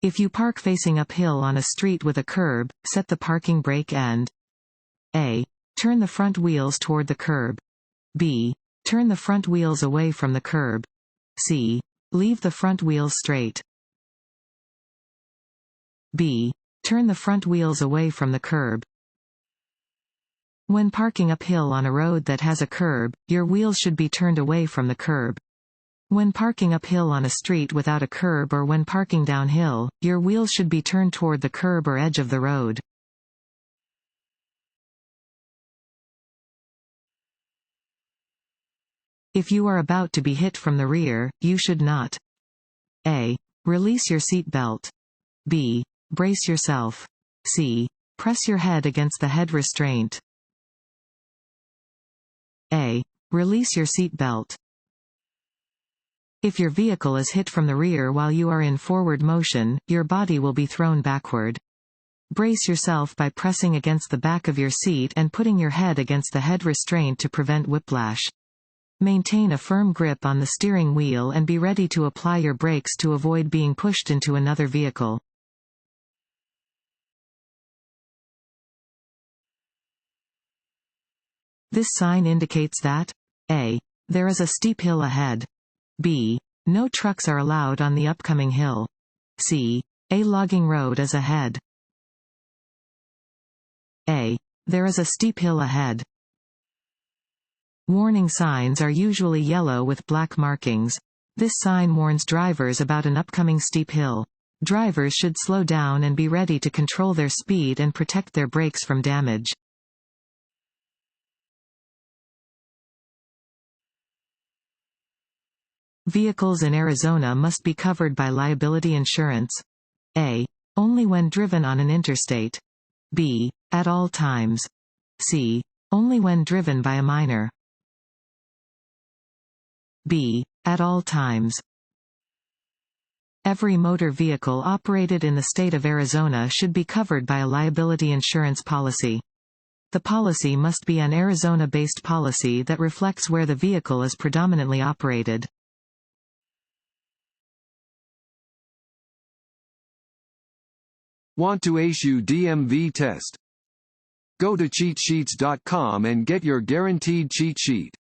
If you park facing uphill on a street with a curb, set the parking brake and A. Turn the front wheels toward the curb. B. Turn the front wheels away from the curb. C. Leave the front wheels straight. B. Turn the front wheels away from the curb. When parking uphill on a road that has a curb, your wheels should be turned away from the curb. When parking uphill on a street without a curb or when parking downhill, your wheels should be turned toward the curb or edge of the road. If you are about to be hit from the rear, you should not A. Release your seat belt. B. Brace yourself. C. Press your head against the head restraint. A. Release your seat belt. If your vehicle is hit from the rear while you are in forward motion, your body will be thrown backward. Brace yourself by pressing against the back of your seat and putting your head against the head restraint to prevent whiplash. Maintain a firm grip on the steering wheel and be ready to apply your brakes to avoid being pushed into another vehicle. This sign indicates that A. There is a steep hill ahead. B. No trucks are allowed on the upcoming hill. C. A logging road is ahead. A. There is a steep hill ahead. Warning signs are usually yellow with black markings. This sign warns drivers about an upcoming steep hill. Drivers should slow down and be ready to control their speed and protect their brakes from damage. Vehicles in Arizona must be covered by liability insurance. A. Only when driven on an interstate. B. At all times. C. Only when driven by a minor. B. At all times. Every motor vehicle operated in the state of Arizona should be covered by a liability insurance policy. The policy must be an Arizona-based policy that reflects where the vehicle is predominantly operated. Want to ace your DMV test? Go to cheatsheets.com and get your guaranteed cheat sheet.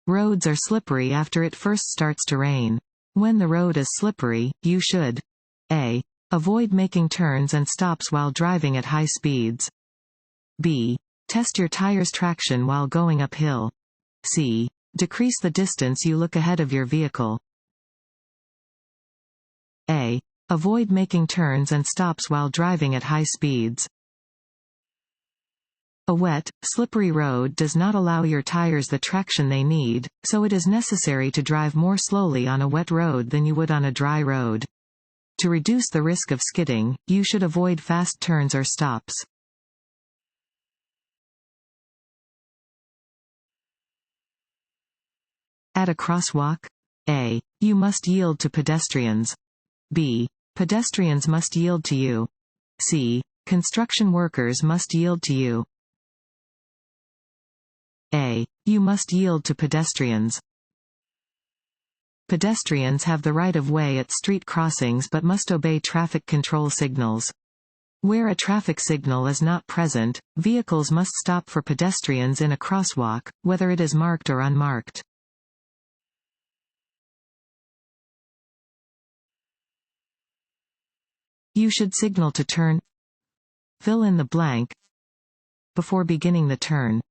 Roads are slippery after it first starts to rain. When the road is slippery, you should A. Avoid making turns and stops while driving at high speeds. B. Test your tires' traction while going uphill. C. Decrease the distance you look ahead of your vehicle. A. Avoid making turns and stops while driving at high speeds. A wet, slippery road does not allow your tires the traction they need, so it is necessary to drive more slowly on a wet road than you would on a dry road. To reduce the risk of skidding, you should avoid fast turns or stops. At a crosswalk, A. You must yield to pedestrians. B. Pedestrians must yield to you. C. Construction workers must yield to you. A. You must yield to pedestrians. Pedestrians have the right of way at street crossings but must obey traffic control signals. Where a traffic signal is not present, vehicles must stop for pedestrians in a crosswalk, whether it is marked or unmarked. You should signal to turn. Fill in the blank before beginning the turn.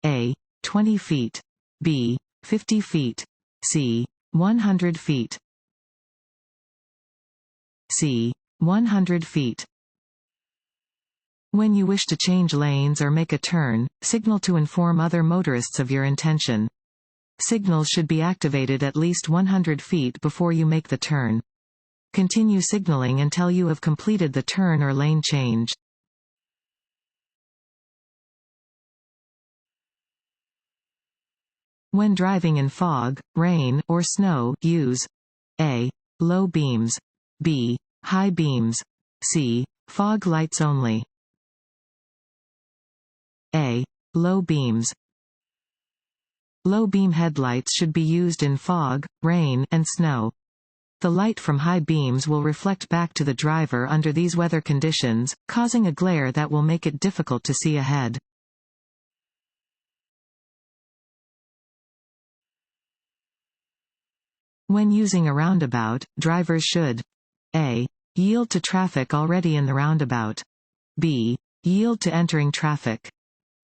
A. 20 feet. B. 50 feet. C. 100 feet. C. 100 feet. When you wish to change lanes or make a turn, signal to inform other motorists of your intention. Signals should be activated at least 100 feet before you make the turn. Continue signaling until you have completed the turn or lane change. When driving in fog, rain, or snow, use A. Low beams. B. High beams. C. Fog lights only. A. Low beams. Low beam headlights should be used in fog, rain, and snow. The light from high beams will reflect back to the driver under these weather conditions, causing a glare that will make it difficult to see ahead. When using a roundabout, drivers should a. Yield to traffic already in the roundabout. b. Yield to entering traffic.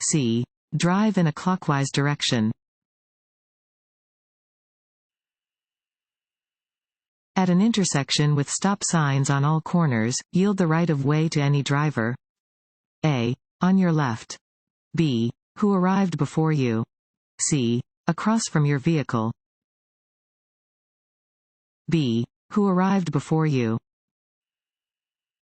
c. Drive in a clockwise direction. At an intersection with stop signs on all corners, yield the right-of-way to any driver. A. On your left. B. Who arrived before you. C. Across from your vehicle. B. Who arrived before you.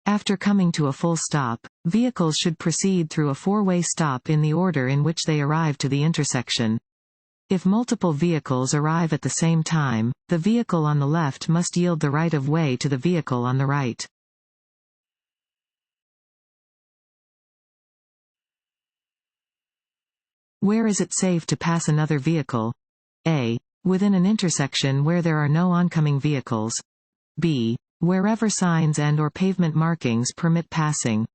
After coming to a full stop, vehicles should proceed through a four-way stop in the order in which they arrive to the intersection. If multiple vehicles arrive at the same time, the vehicle on the left must yield the right-of-way to the vehicle on the right. Where is it safe to pass another vehicle? A. Within an intersection where there are no oncoming vehicles. B. Wherever signs and/or pavement markings permit passing.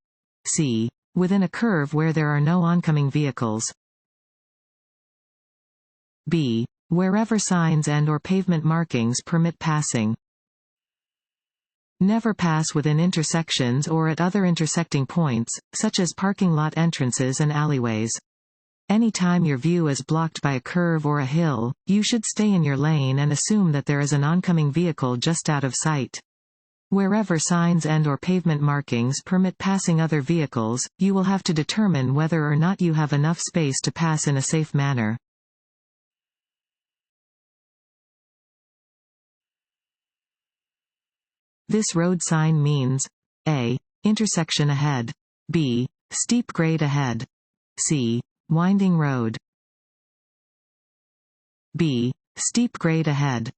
C. Within a curve where there are no oncoming vehicles. B. Wherever signs and/or pavement markings permit passing. Never pass within intersections or at other intersecting points, such as parking lot entrances and alleyways. Anytime your view is blocked by a curve or a hill, you should stay in your lane and assume that there is an oncoming vehicle just out of sight. Wherever signs and/or pavement markings permit passing other vehicles, you will have to determine whether or not you have enough space to pass in a safe manner. This road sign means a. Intersection ahead. b. Steep grade ahead. c. Winding road. b. Steep grade ahead.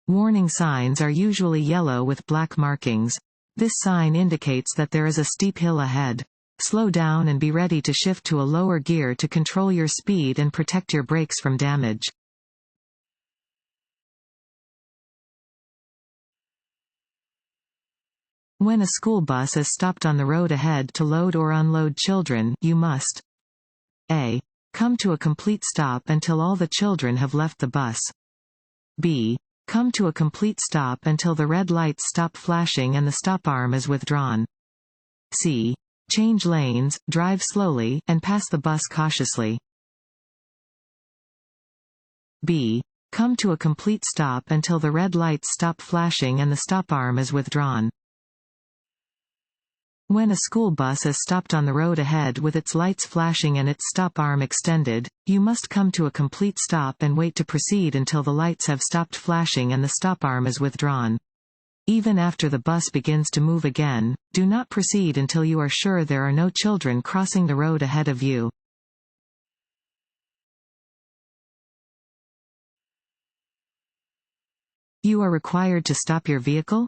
Warning signs are usually yellow with black markings. This sign indicates that there is a steep hill ahead. Slow down and be ready to shift to a lower gear to control your speed and protect your brakes from damage. When a school bus is stopped on the road ahead to load or unload children, you must a. Come to a complete stop until all the children have left the bus. b. Come to a complete stop until the red lights stop flashing and the stop arm is withdrawn. c. Change lanes, drive slowly, and pass the bus cautiously. b. Come to a complete stop until the red lights stop flashing and the stop arm is withdrawn. When a school bus is stopped on the road ahead with its lights flashing and its stop arm extended, you must come to a complete stop and wait to proceed until the lights have stopped flashing and the stop arm is withdrawn. Even after the bus begins to move again, do not proceed until you are sure there are no children crossing the road ahead of you. You are required to stop your vehicle?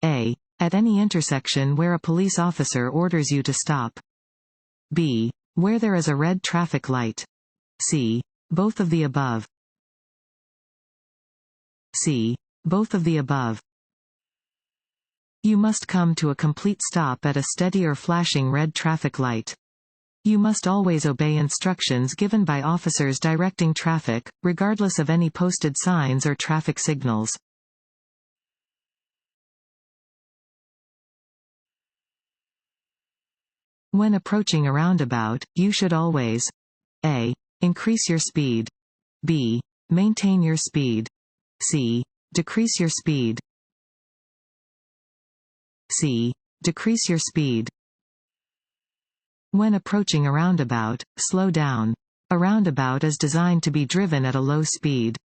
A. At any intersection where a police officer orders you to stop. B. Where there is a red traffic light. C. Both of the above. C. Both of the above. You must come to a complete stop at a steady or flashing red traffic light. You must always obey instructions given by officers directing traffic, regardless of any posted signs or traffic signals. When approaching a roundabout, you should always a. Increase your speed. b. Maintain your speed. c. Decrease your speed. c. Decrease your speed. When approaching a roundabout, slow down. A roundabout is designed to be driven at a low speed.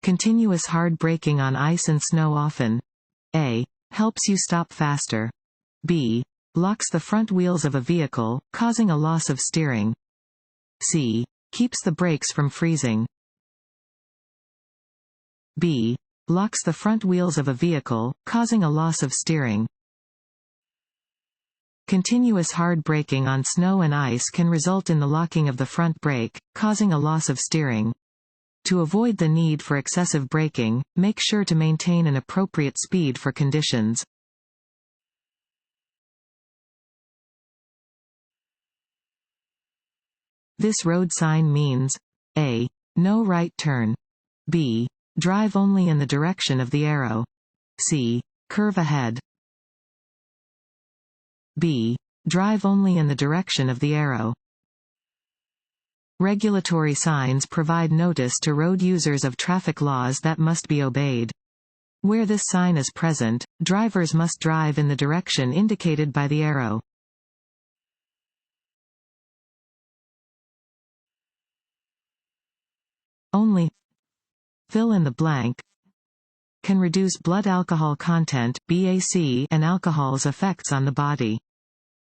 Continuous hard braking on ice and snow often a. Helps you stop faster. b. Locks the front wheels of a vehicle, causing a loss of steering. c. Keeps the brakes from freezing. b. Locks the front wheels of a vehicle, causing a loss of steering. Continuous hard braking on snow and ice can result in the locking of the front brake, causing a loss of steering. To avoid the need for excessive braking, make sure to maintain an appropriate speed for conditions. This road sign means A. No right turn. B. Drive only in the direction of the arrow. C. Curve ahead. B. Drive only in the direction of the arrow. Regulatory signs provide notice to road users of traffic laws that must be obeyed. Where this sign is present, drivers must drive in the direction indicated by the arrow. Only fill in the blank can reduce blood alcohol content (BAC) and alcohol's effects on the body.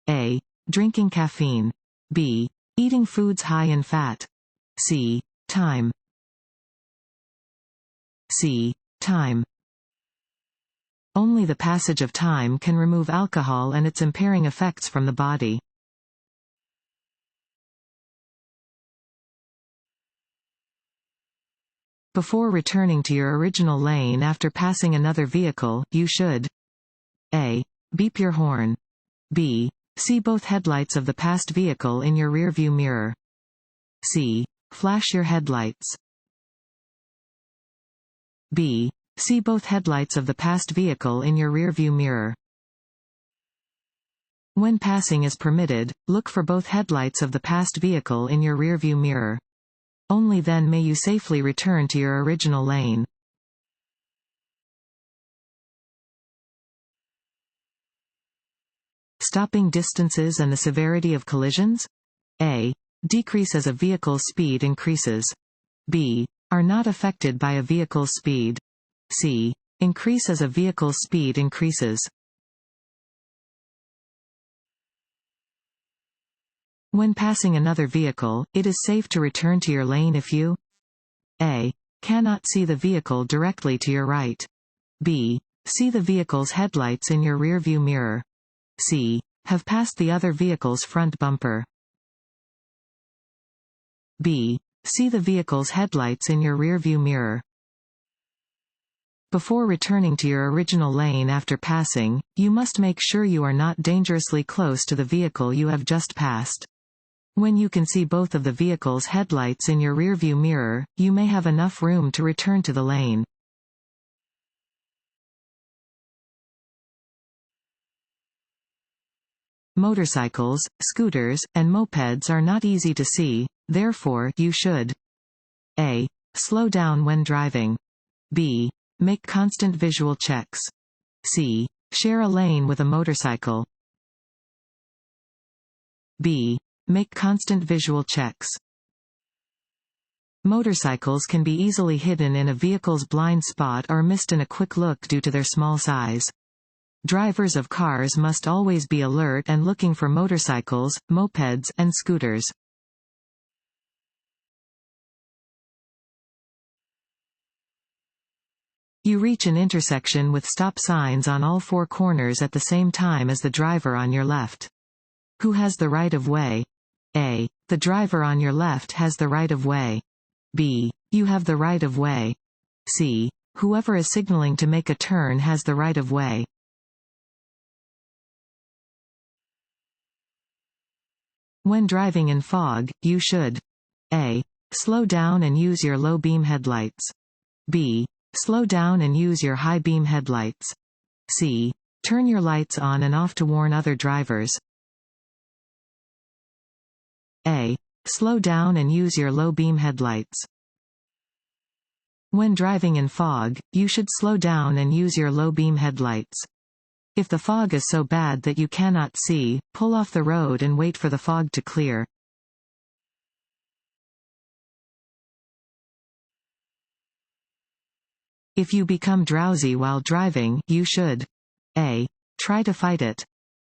A. Drinking caffeine. B. Eating foods high in fat. C. Time. C. Time. Only the passage of time can remove alcohol and its impairing effects from the body. Before returning to your original lane after passing another vehicle, you should A. Beep your horn. B. See both headlights of the passed vehicle in your rearview mirror. C. Flash your headlights. B. See both headlights of the passed vehicle in your rearview mirror. When passing is permitted, look for both headlights of the passed vehicle in your rearview mirror. Only then may you safely return to your original lane. Stopping distances and the severity of collisions? A. Decrease as a vehicle's speed increases. B. Are not affected by a vehicle's speed. C. Increase as a vehicle's speed increases. When passing another vehicle, it is safe to return to your lane if you A. Cannot see the vehicle directly to your right. B. See the vehicle's headlights in your rearview mirror. C. Have passed the other vehicle's front bumper. B. See the vehicle's headlights in your rearview mirror. Before returning to your original lane after passing, you must make sure you are not dangerously close to the vehicle you have just passed. When you can see both of the vehicle's headlights in your rearview mirror, you may have enough room to return to the lane. Motorcycles, scooters, and mopeds are not easy to see, therefore you should A. Slow down when driving. B. Make constant visual checks. C. Share a lane with a motorcycle. B. Make constant visual checks. Motorcycles can be easily hidden in a vehicle's blind spot or missed in a quick look due to their small size. Drivers of cars must always be alert and looking for motorcycles, mopeds, and scooters. You reach an intersection with stop signs on all four corners at the same time as the driver on your left. Who has the right of way? A. The driver on your left has the right of way. B. You have the right of way. C. Whoever is signaling to make a turn has the right of way. When driving in fog, you should A. Slow down and use your low beam headlights. B. Slow down and use your high beam headlights. C. Turn your lights on and off to warn other drivers. A. Slow down and use your low beam headlights. When driving in fog, you should slow down and use your low beam headlights. If the fog is so bad that you cannot see, pull off the road and wait for the fog to clear. If you become drowsy while driving, you should A. Try to fight it.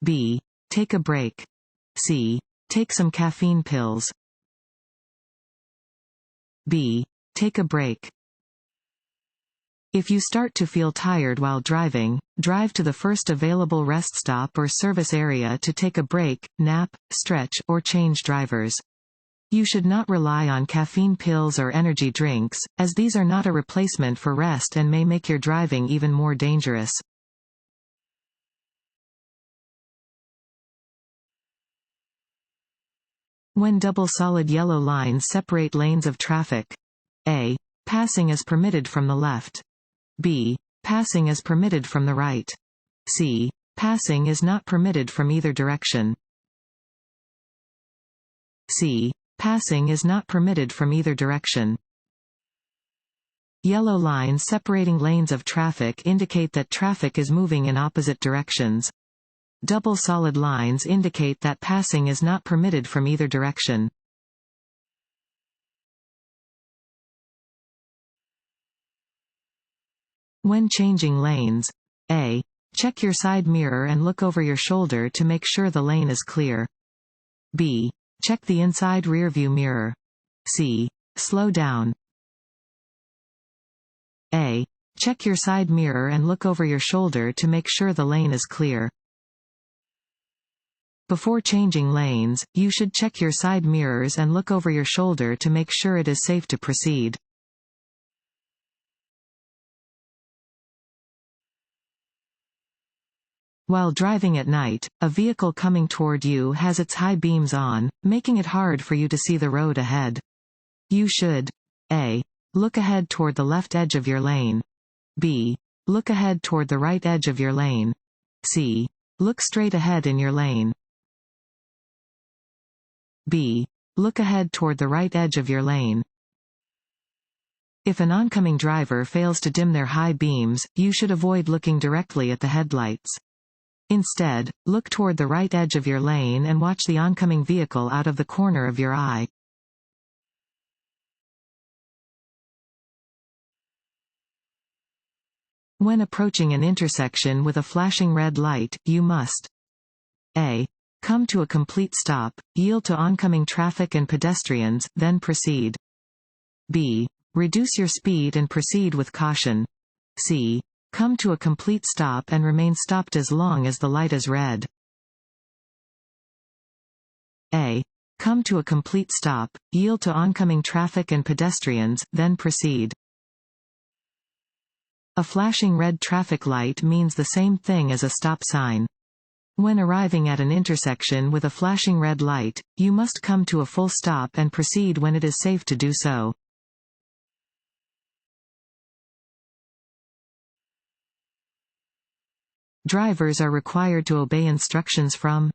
B. Take a break. C. Take some caffeine pills. B. Take a break. If you start to feel tired while driving, drive to the first available rest stop or service area to take a break, nap, stretch, or change drivers. You should not rely on caffeine pills or energy drinks, as these are not a replacement for rest and may make your driving even more dangerous. When double solid yellow lines separate lanes of traffic. A. Passing is permitted from the left. B. Passing is permitted from the right. C. Passing is not permitted from either direction. C. Passing is not permitted from either direction. Yellow lines separating lanes of traffic indicate that traffic is moving in opposite directions. Double solid lines indicate that passing is not permitted from either direction. When changing lanes. A. Check your side mirror and look over your shoulder to make sure the lane is clear. B. Check the inside rearview mirror. C. Slow down. A. Check your side mirror and look over your shoulder to make sure the lane is clear. Before changing lanes, you should check your side mirrors and look over your shoulder to make sure it is safe to proceed. While driving at night, a vehicle coming toward you has its high beams on, making it hard for you to see the road ahead. You should A. Look ahead toward the left edge of your lane. B. Look ahead toward the right edge of your lane. C. Look straight ahead in your lane. B. Look ahead toward the right edge of your lane. If an oncoming driver fails to dim their high beams, you should avoid looking directly at the headlights. Instead, look toward the right edge of your lane and watch the oncoming vehicle out of the corner of your eye. When approaching an intersection with a flashing red light, you must A. Come to a complete stop, yield to oncoming traffic and pedestrians, then proceed. B. Reduce your speed and proceed with caution. C. Come to a complete stop and remain stopped as long as the light is red. A. Come to a complete stop, yield to oncoming traffic and pedestrians, then proceed. A flashing red traffic light means the same thing as a stop sign. When arriving at an intersection with a flashing red light, you must come to a full stop and proceed when it is safe to do so. Drivers are required to obey instructions from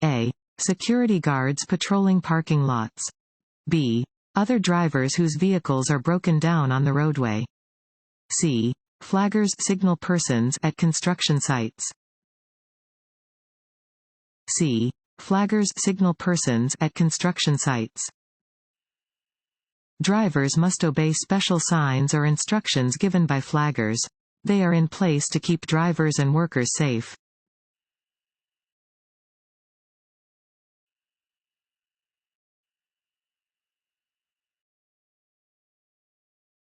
A. Security guards patrolling parking lots. B. Other drivers whose vehicles are broken down on the roadway. C. Flaggers signal persons at construction sites. C. Flaggers signal persons at construction sites. Drivers must obey special signs or instructions given by flaggers. They are in place to keep drivers and workers safe.